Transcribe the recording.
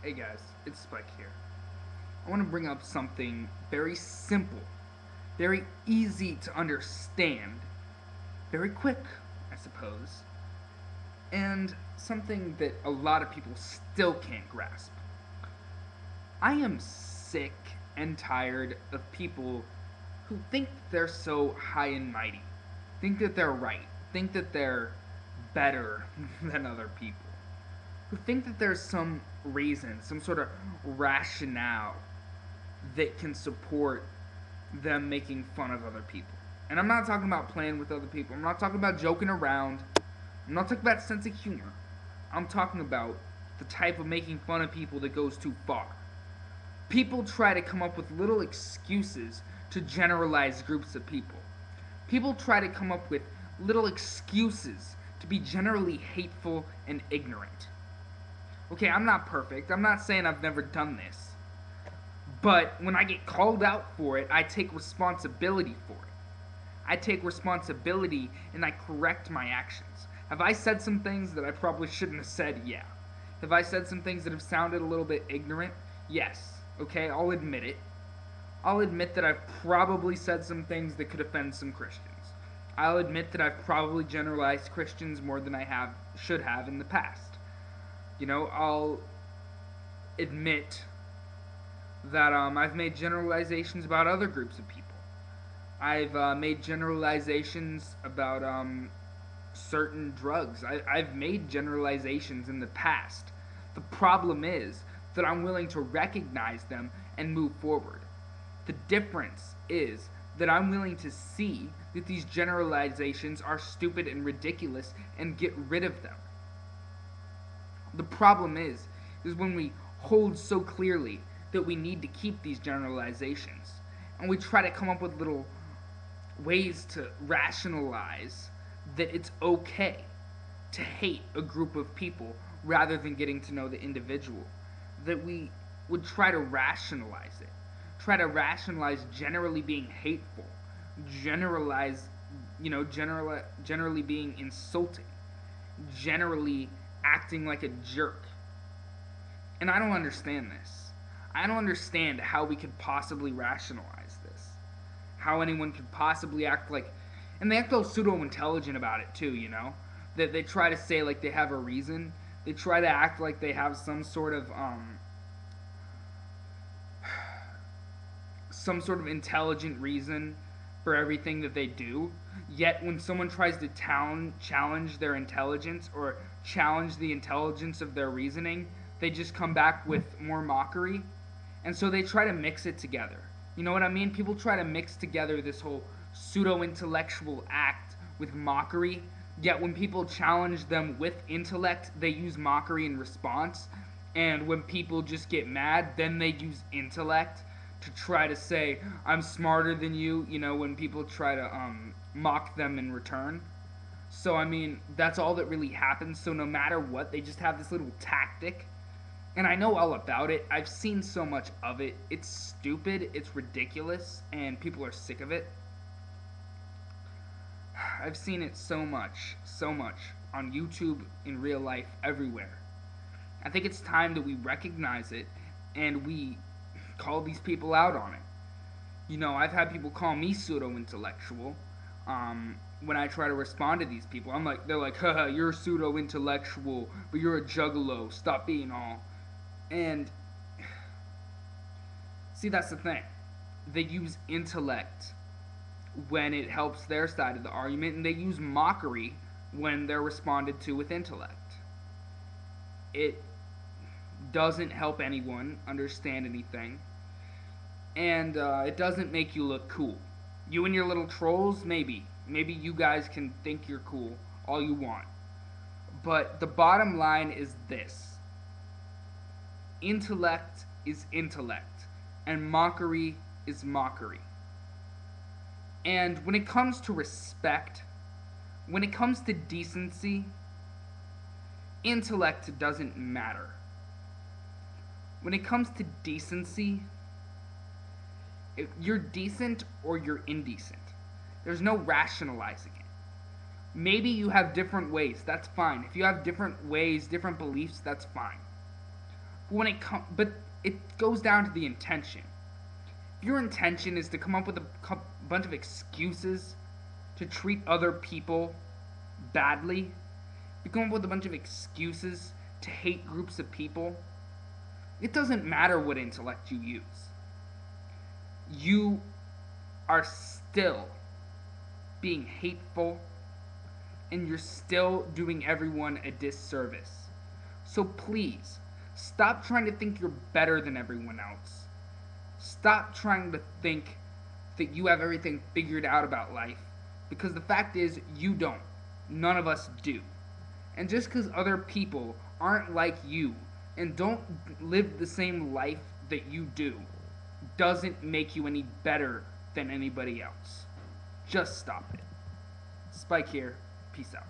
Hey guys, it's Spike here. I want to bring up something very simple, very easy to understand, very quick, I suppose, and something that a lot of people still can't grasp. I am sick and tired of people who think they're so high and mighty, think that they're right, think that they're better than other people, who think that there's some reason, some sort of rationale that can support them making fun of other people. And I'm not talking about playing with other people. I'm not talking about joking around. I'm not talking about sense of humor. I'm talking about the type of making fun of people that goes too far. People try to come up with little excuses to generalize groups of people. People try to come up with little excuses to be generally hateful and ignorant. Okay, I'm not perfect. I'm not saying I've never done this. But when I get called out for it, I take responsibility for it. I take responsibility and I correct my actions. Have I said some things that I probably shouldn't have said? Yeah. Have I said some things that have sounded a little bit ignorant? Yes. Okay, I'll admit it. I'll admit that I've probably said some things that could offend some Christians. I'll admit that I've probably generalized Christians more than I should have in the past. I'll admit that I've made generalizations about other groups of people. I've made generalizations about certain drugs. I've made generalizations in the past. The problem is that I'm willing to recognize them and move forward. The difference is that I'm willing to see that these generalizations are stupid and ridiculous and get rid of them. The problem is when we hold so clearly that we need to keep these generalizations, and we try to come up with little ways to rationalize that it's okay to hate a group of people rather than getting to know the individual, that we would try to rationalize it, try to rationalize generally being hateful, generally being insulting, generally acting like a jerk. And I don't understand this. I don't understand how we could possibly rationalize this. How anyone could possibly act like... And they act all pseudo-intelligent about it too, That they try to say like they have a reason. They try to act like they have some sort of intelligent reason for everything that they do. Yet when someone tries to challenge their intelligence or challenge the intelligence of their reasoning, they just come back with more mockery. And so they try to mix it together. You know what I mean? People try to mix together this whole pseudo-intellectual act with mockery. Yet when people challenge them with intellect, they use mockery in response. And when people just get mad, then they use intellect to try to say, I'm smarter than you, when people try to mock them in return. So, that's all that really happens. So no matter what, they just have this little tactic. And I know all about it. I've seen so much of it. It's stupid, it's ridiculous, and people are sick of it. I've seen it so much on YouTube, in real life, everywhere. I think it's time that we recognize it and we call these people out on it. I've had people call me pseudo-intellectual when I try to respond to these people. They're like, haha, you're pseudo-intellectual, but you're a juggalo, stop being all. And, see, that's the thing. They use intellect when it helps their side of the argument, and they use mockery when they're responded to with intellect. It doesn't help anyone understand anything, and it doesn't make you look cool. You and your little trolls, maybe you guys can think you're cool all you want, but the bottom line is this: intellect is intellect, and mockery is mockery. And when it comes to respect, when it comes to decency, intellect doesn't matter. When it comes to decency, if you're decent or you're indecent. There's no rationalizing it. Maybe you have different ways, that's fine. If you have different ways, different beliefs, that's fine. But it goes down to the intention. If your intention is to come up with a bunch of excuses to treat other people badly, if you come up with a bunch of excuses to hate groups of people, it doesn't matter what intellect you use. You are still being hateful, and you're still doing everyone a disservice. So please, stop trying to think you're better than everyone else. Stop trying to think that you have everything figured out about life, because the fact is, you don't. None of us do. And just because other people aren't like you and don't live the same life that you do, doesn't make you any better than anybody else. Just stop it. Spike here. Peace out.